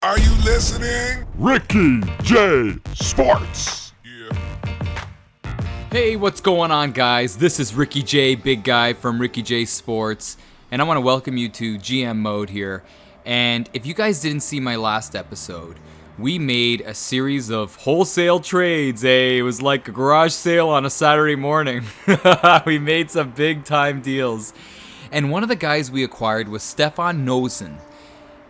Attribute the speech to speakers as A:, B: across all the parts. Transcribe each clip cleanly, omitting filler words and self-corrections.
A: Are you listening?
B: Ricky J Sports.
A: Yeah.
C: Hey, what's going on, guys? This is Ricky J, big guy from Ricky J Sports, and I want to welcome you to GM mode here. And if you guys didn't see my last episode, we made a series of wholesale trades. It was like a garage sale on a Saturday morning. We made some big time deals. And one of the guys we acquired was Stefan Noesen.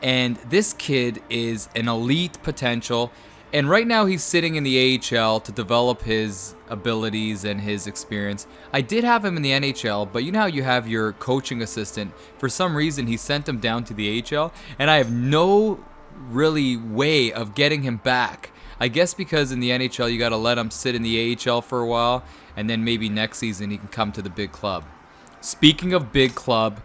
C: And this kid is an elite potential. And right now he's sitting in the AHL to develop his abilities and his experience. I did have him in the NHL, but you know how you have your coaching assistant. For some reason, he sent him down to the AHL, and I have no really way of getting him back. I guess because in the NHL, you got to let him sit in the AHL for a while, and then maybe next season he can come to the big club. Speaking of big club,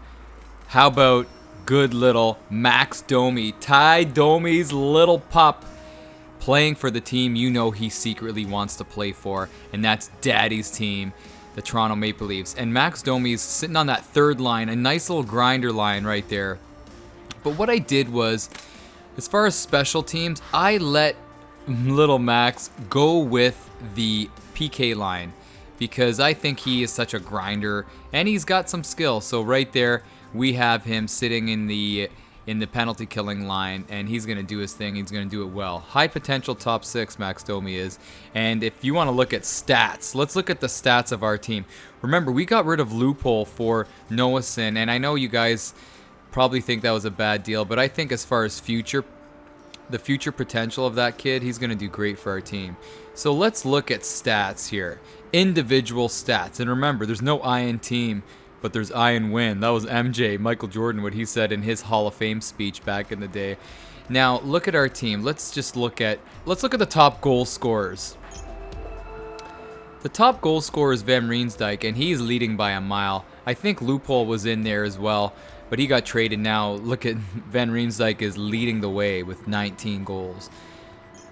C: how about good little Max Domi, Ty Domi's little pup, playing for the team you know he secretly wants to play for, and that's Daddy's team, the Toronto Maple Leafs. And Max Domi's sitting on that third line, a nice little grinder line right there. But what I did was, as far as special teams, I let little Max go with the PK line because I think he is such a grinder and he's got some skill. So right there, we have him sitting in the penalty killing line, and he's going to do his thing. He's going to do it well. High potential top six, Max Domi is. And if you want to look at stats, let's look at the stats of our team. Remember, we got rid of Loophole for Noesen, and I know you guys probably think that was a bad deal, but I think as far as the future potential of that kid, he's going to do great for our team. So let's look at stats here. Individual stats. And remember, there's no I in team, but there's I in win. That was MJ, Michael Jordan, what he said in his Hall of Fame speech back in the day. Now, look at our team. Let's look at the top goal scorers. The top goal scorer is Van Riemsdyk, and he's leading by a mile. I think Loophole was in there as well, but he got traded now. Look at Van Riemsdyk is leading the way with 19 goals.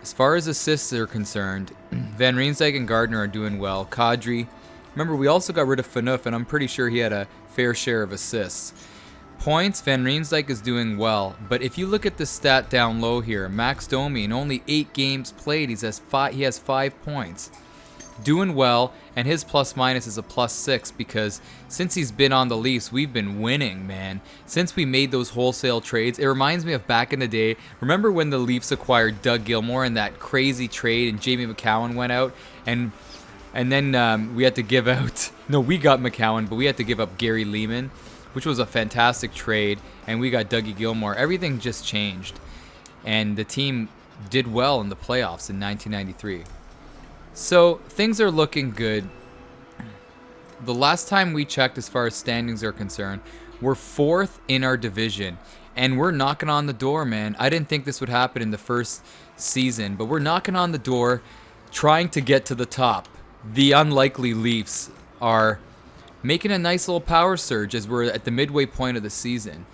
C: As far as assists are concerned, Van Riemsdyk and Gardner are doing well. Kadri. Remember, we also got rid of Phaneuf, and I'm pretty sure he had a fair share of assists. Points, Van Riemsdyk is doing well. But if you look at the stat down low here, Max Domi, in only 8 games played, he has 5 points. Doing well, and his plus-minus is a +6 because since he's been on the Leafs, we've been winning, man. Since we made those wholesale trades, it reminds me of back in the day. Remember when the Leafs acquired Doug Gilmour in that crazy trade and Jamie McCowan went out? And then we had to give out... No, we got McCowan, but we had to give up Gary Leeman, which was a fantastic trade, and we got Dougie Gilmour. Everything just changed, and the team did well in the playoffs in 1993. So things are looking good. The last time we checked as far as standings are concerned, we're 4th in our division, and we're knocking on the door, man. I didn't think this would happen in the first season, but we're knocking on the door, trying to get to the top. The unlikely Leafs are making a nice little power surge as we're at the midway point of the season.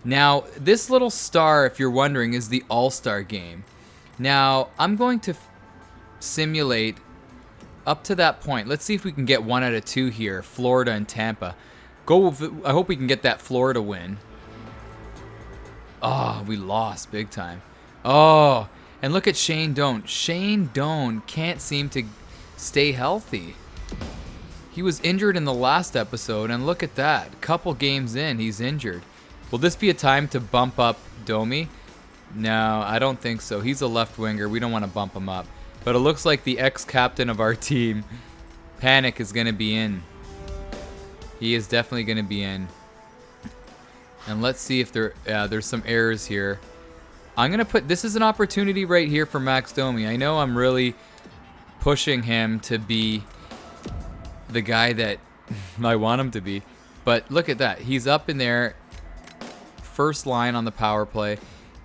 C: Now, this little star, if you're wondering, is the All-Star game. Now, I'm going to simulate up to that point. Let's see if we can get 1 out of 2 here, Florida and Tampa. I hope we can get that Florida win. Oh, we lost big time. Oh, and look at Shane Doan. Shane Doan can't seem to stay healthy. He was injured in the last episode, and look at that. Couple games in, he's injured. Will this be a time to bump up Domi? No, I don't think so. He's a left winger. We don't want to bump him up. But it looks like the ex-captain of our team, Panic, is going to be in. He is definitely going to be in. And let's see if there's some errors here. I'm going to put... This is an opportunity right here for Max Domi. I know I'm really pushing him to be the guy that I want him to be. But look at that. He's up in there. First line on the power play.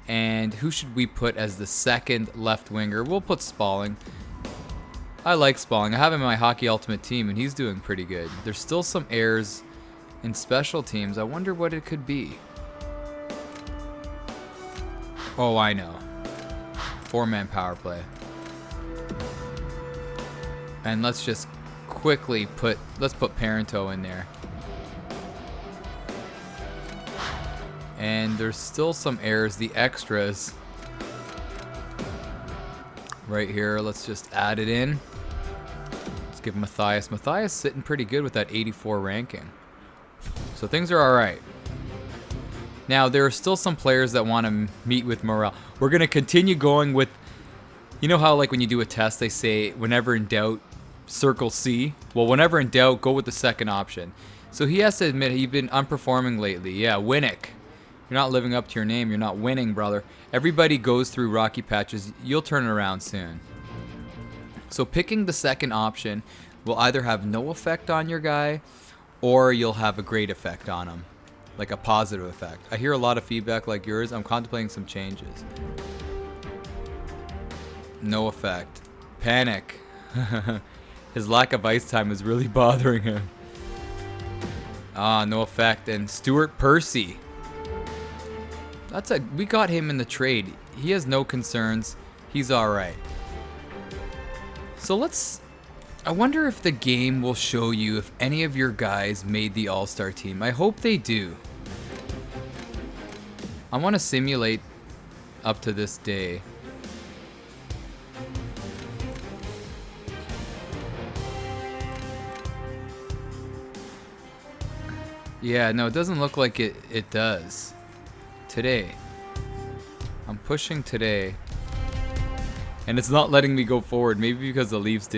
C: And who should we put as the second left winger? We'll put Spalling. I like Spalling. I have him in my Hockey Ultimate team, and he's doing pretty good. There's still some errors in special teams. I wonder what it could be. Oh, I know. 4-man power play. And let's just quickly put Parenteau in there. And there's still some errors. The extras right here. Let's just add it in. Let's give Matthias. Matthias sitting pretty good with that 84 ranking. So things are all right. Now, there are still some players that want to meet with morale. We're going to continue going with, you know how like when you do a test, they say, whenever in doubt, circle C? Well, whenever in doubt, go with the second option. So he has to admit he's been unperforming lately. Yeah, Winnick. You're not living up to your name. You're not winning, brother. Everybody goes through rocky patches. You'll turn it around soon. So picking the second option will either have no effect on your guy or you'll have a great effect on him. Like a positive effect. I hear a lot of feedback like yours. I'm contemplating some changes. No effect. Panic. His lack of ice time is really bothering him. Ah, no effect. And Stuart Percy. We got him in the trade. He has no concerns. He's alright. So I wonder if the game will show you if any of your guys made the All-Star team. I hope they do. I want to simulate up to this day. Yeah, no, it doesn't look like it does. Today. I'm pushing today. And it's not letting me go forward. Maybe because the Leafs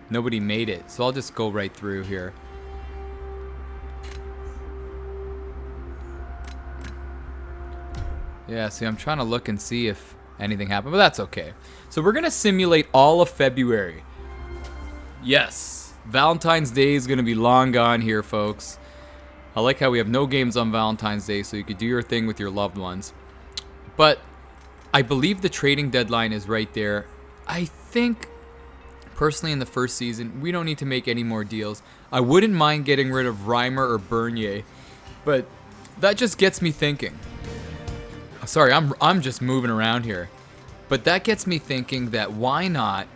C: nobody made it. So I'll just go right through here. Yeah, see, I'm trying to look and see if anything happened, but that's okay. So we're going to simulate all of February. Yes, Valentine's Day is going to be long gone here, folks. I like how we have no games on Valentine's Day, so you could do your thing with your loved ones. But I believe the trading deadline is right there. I think, personally, in the first season, we don't need to make any more deals. I wouldn't mind getting rid of Reimer or Bernier, but that just gets me thinking. Sorry, I'm just moving around here. But that gets me thinking that why not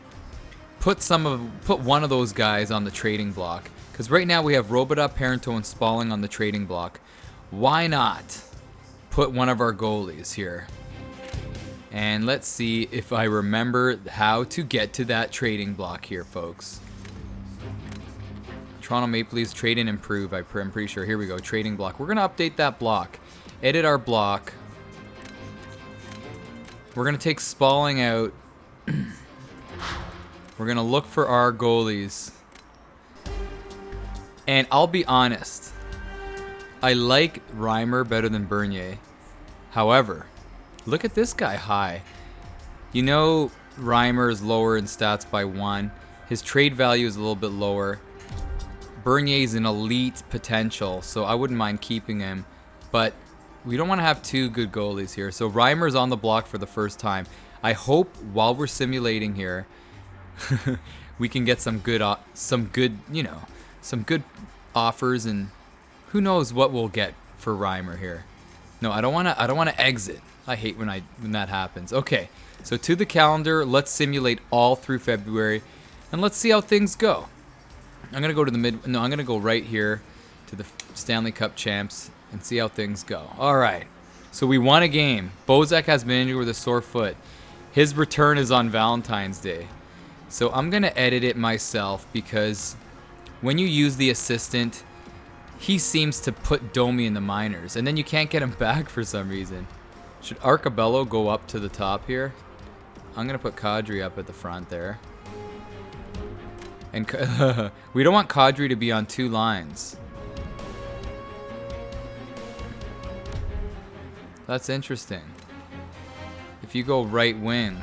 C: put one of those guys on the trading block? Because right now we have Robida, Parenteau, and Spalling on the trading block. Why not put one of our goalies here? And let's see if I remember how to get to that trading block here, folks. Toronto Maple Leafs trade and improve. I'm pretty sure. Here we go, trading block. We're going to update that block. Edit our block. We're going to take Spalling out. We're going to look for our goalies. And I'll be honest. I like Reimer better than Bernier. However, look at this guy high. You know Reimer is lower in stats by 1. His trade value is a little bit lower. Bernier's an elite potential, so I wouldn't mind keeping him. But we don't want to have two good goalies here. So Reimer's on the block for the first time. I hope while we're simulating here, we can get some good offers, and who knows what we'll get for Reimer here. No, I don't want to exit. I hate when that happens. Okay, so to the calendar, let's simulate all through February, and let's see how things go. I'm gonna go to I'm gonna go right here to the Stanley Cup champs and see how things go. All right, so we won a game. Bozak has been injured with a sore foot. His return is on Valentine's Day, so I'm gonna edit it myself because when you use the assistant, he seems to put Domi in the minors, and then you can't get him back for some reason. Should Arcabello go up to the top here? I'm going to put Kadri up at the front there. And we don't want Kadri to be on 2 lines. That's interesting. If you go right wing.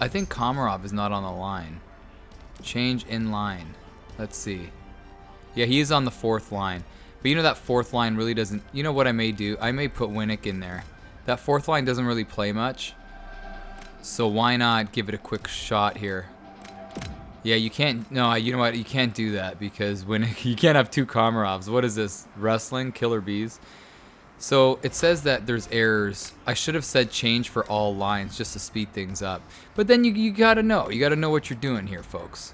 C: I think Komarov is not on the line. Change in line. Let's see. Yeah, he is on the 4th line. But you know that 4th line really doesn't... You know what I may do? I may put Winnick in there. That 4th line doesn't really play much. So why not give it a quick shot here? Yeah, you can't... No, you know what? You can't do that because Winnick... You can't have 2 Komarovs. What is this? Wrestling? Killer bees? So it says that there's errors. I should have said change for all lines just to speed things up. But then you gotta know. You gotta know what you're doing here, folks.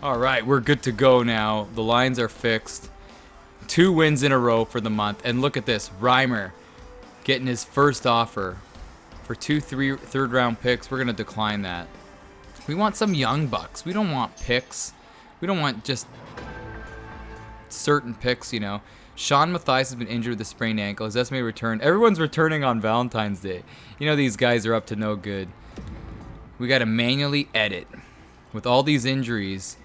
C: All right, we're good to go now. The lines are fixed. 2 wins in a row for the month. And look at this. Reimer getting his first offer for for 2 third round picks, we're going to decline that. We want some young bucks. We don't want picks. We don't want just certain picks, you know. Sean Mathias has been injured with a sprained ankle. His estimated return. Everyone's returning on Valentine's Day. You know these guys are up to no good. We got to manually edit. With all these injuries,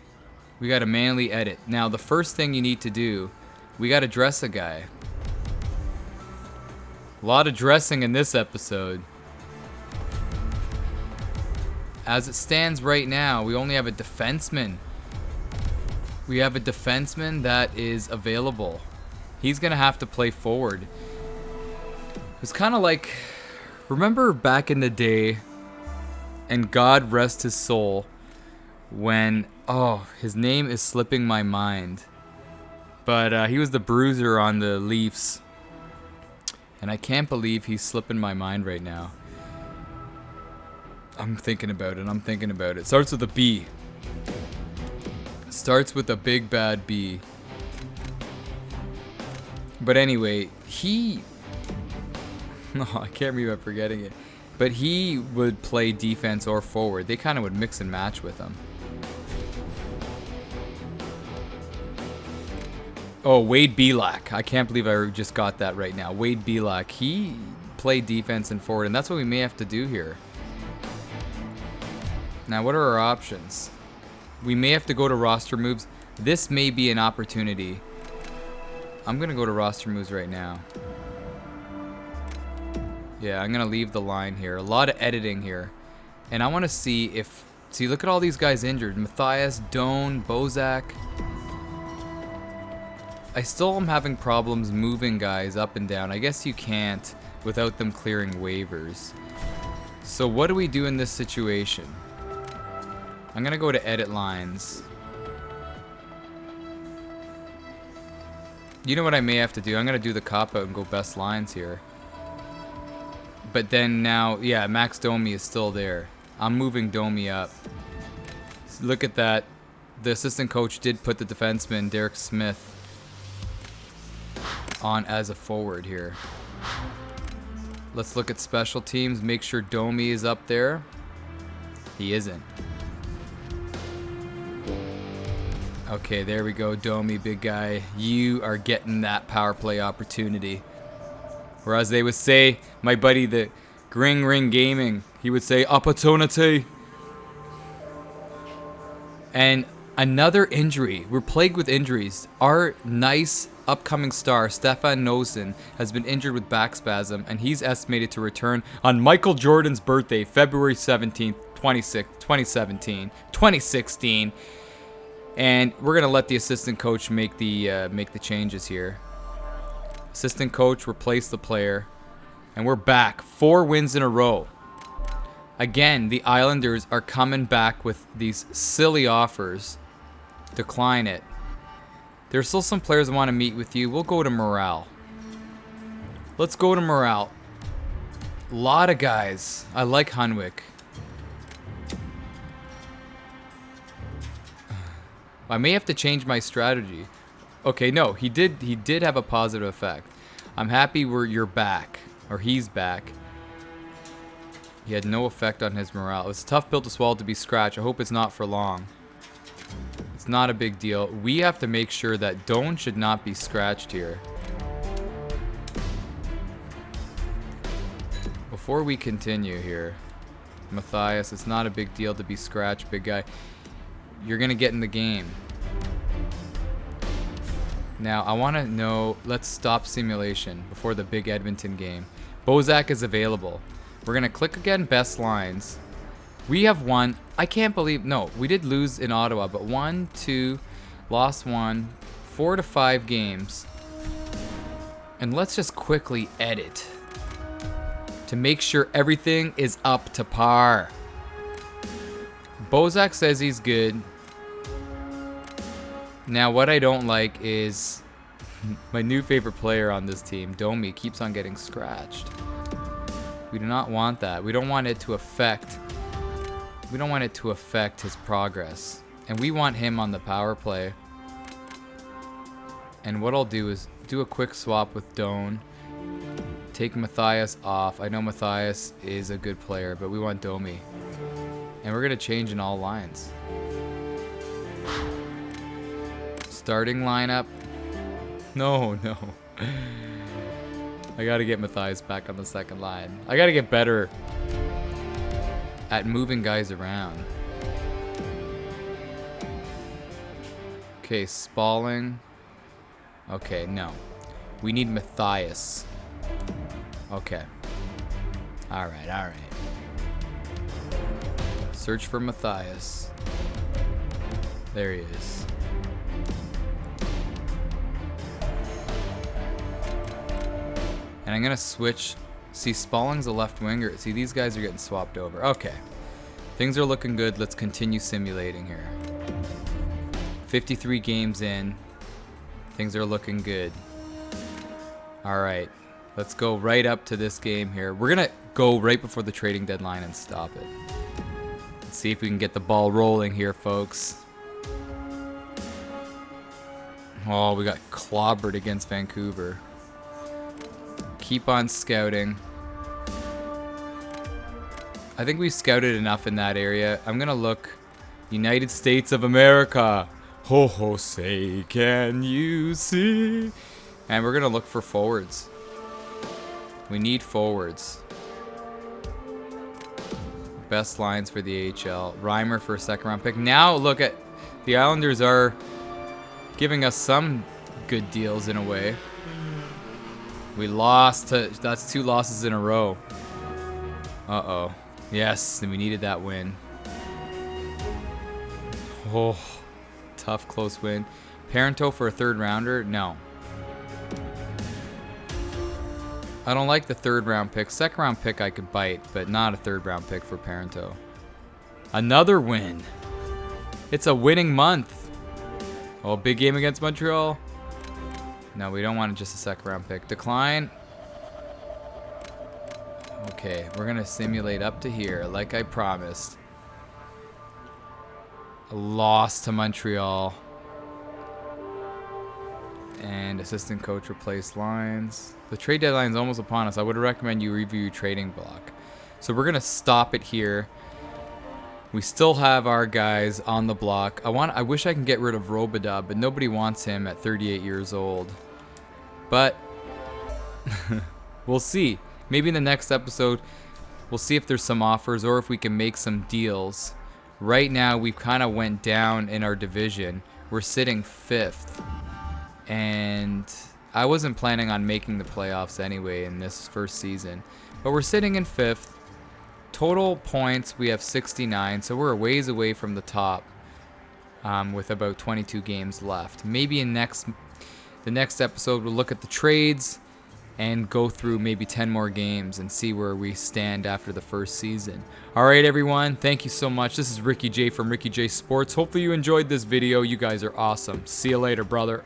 C: we got to manually edit. Now, the first thing you need to do, we got to dress a guy. A lot of dressing in this episode. As it stands right now, we only have a defenseman. We have a defenseman that is available. He's going to have to play forward. It's kind of like, remember back in the day, and God rest his soul, when, oh, his name is slipping my mind. But he was the bruiser on the Leafs. And I can't believe he's slipping my mind right now. I'm thinking about it. Starts with a B. Starts with a big bad B. But anyway, he... No, I can't believe I'm forgetting it. But he would play defense or forward. They kind of would mix and match with him. Oh, Wade Belak. I can't believe I just got that right now. Wade Belak. He played defense and forward, and that's what we may have to do here. Now, what are our options? We may have to go to roster moves. This may be an opportunity. I'm going to go to roster moves right now. Yeah, I'm going to leave the line here. A lot of editing here. And I want to see if... See, look at all these guys injured. Mathias, Doan, Bozak. I still am having problems moving guys up and down. I guess you can't without them clearing waivers. So what do we do in this situation? I'm going to go to edit lines. You know what I may have to do? I'm going to do the cop-out and go best lines here. But then now, yeah, Max Domi is still there. I'm moving Domi up. So look at that. The assistant coach did put the defenseman, Derek Smith, on as a forward here. Let's look at special teams. Make sure Domi is up there. He isn't. Okay, there we go. Domi, big guy. You are getting that power play opportunity. Or as they would say, my buddy, the Gring Ring Gaming, he would say, opportunity. And another injury. We're plagued with injuries. Our nice upcoming star, Stefan Nosen, has been injured with back spasm, and he's estimated to return on Michael Jordan's birthday, February 17th, 2016. And we're going to let the assistant coach make the changes here. Assistant coach, replace the player. And we're back. 4 wins in a row. Again, the Islanders are coming back with these silly offers. Decline it. There's still some players that want to meet with you. We'll go to morale. Let's go to morale. A lot of guys. I like Hunwick. I may have to change my strategy. Okay, no, he did have a positive effect. I'm happy you're back, or he's back. He had no effect on his morale. It was a tough pill to swallow to be scratched. I hope it's not for long. It's not a big deal. We have to make sure that Doan should not be scratched here. Before we continue here, Mathias, it's not a big deal to be scratched, big guy. You're going to get in the game. Now, I want to know, let's stop simulation before the big Edmonton game. Bozak is available. We're going to click again, best lines. We have won. I can't believe, no, we did lose in Ottawa, but 1, 2, lost 1, 4 to 5 games. And let's just quickly edit to make sure everything is up to par. Bozak says he's good. Now, what I don't like is my new favorite player on this team, Domi, keeps on getting scratched. We do not want that. We don't want it to affect. We don't want it to affect his progress. And we want him on the power play. And what I'll do is do a quick swap with Doan. Take Matthias off. I know Matthias is a good player, but we want Domi. And we're going to change in all lines. Starting lineup. No. I got to get Matthias back on the second line. I got to get better at moving guys around. Okay, Spalling. Okay, no. We need Matthias. Okay. Alright. Search for Matthias. There he is. And I'm going to switch. See, Spalling's a left winger. See, these guys are getting swapped over. Okay. Things are looking good. Let's continue simulating here. 53 games in. Things are looking good. Alright. Let's go right up to this game here. We're going to go right before the trading deadline and stop it. Let's see if we can get the ball rolling here, folks. Oh, we got clobbered against Vancouver. Keep on scouting. I think we scouted enough in that area. I'm going to look. United States of America. Ho ho say, can you see? And we're going to look for forwards. We need forwards. Best lines for the AHL. Reimer for a second round pick. Now look at the Islanders are giving us some good deals in a way. We lost to, that's 2 losses in a row. Uh-oh. Yes, and we needed that win. Oh, tough close win. Parento for a 3rd rounder? No. I don't like the 3rd round pick. 2nd round pick I could bite, but not a 3rd round pick for Parento. Another win. It's a winning month. Oh, big game against Montreal. No, we don't want just a 2nd round pick. Decline. Okay, we're going to simulate up to here, like I promised. A loss to Montreal. And assistant coach replaced lines. The trade deadline is almost upon us. I would recommend you review your trading block. So we're going to stop it here. We still have our guys on the block. I wish I can get rid of Robida, but nobody wants him at 38 years old. But we'll see. Maybe in the next episode, we'll see if there's some offers or if we can make some deals. Right now, we kind of went down in our division. We're sitting 5th. And I wasn't planning on making the playoffs anyway in this first season. But we're sitting in 5th. Total points, we have 69. So we're a ways away from the top with about 22 games left. Maybe in the next episode, we'll look at the trades and go through maybe 10 more games and see where we stand after the first season. All right, everyone. Thank you so much. This is Ricky J from Ricky J Sports. Hopefully you enjoyed this video. You guys are awesome. See you later, brother.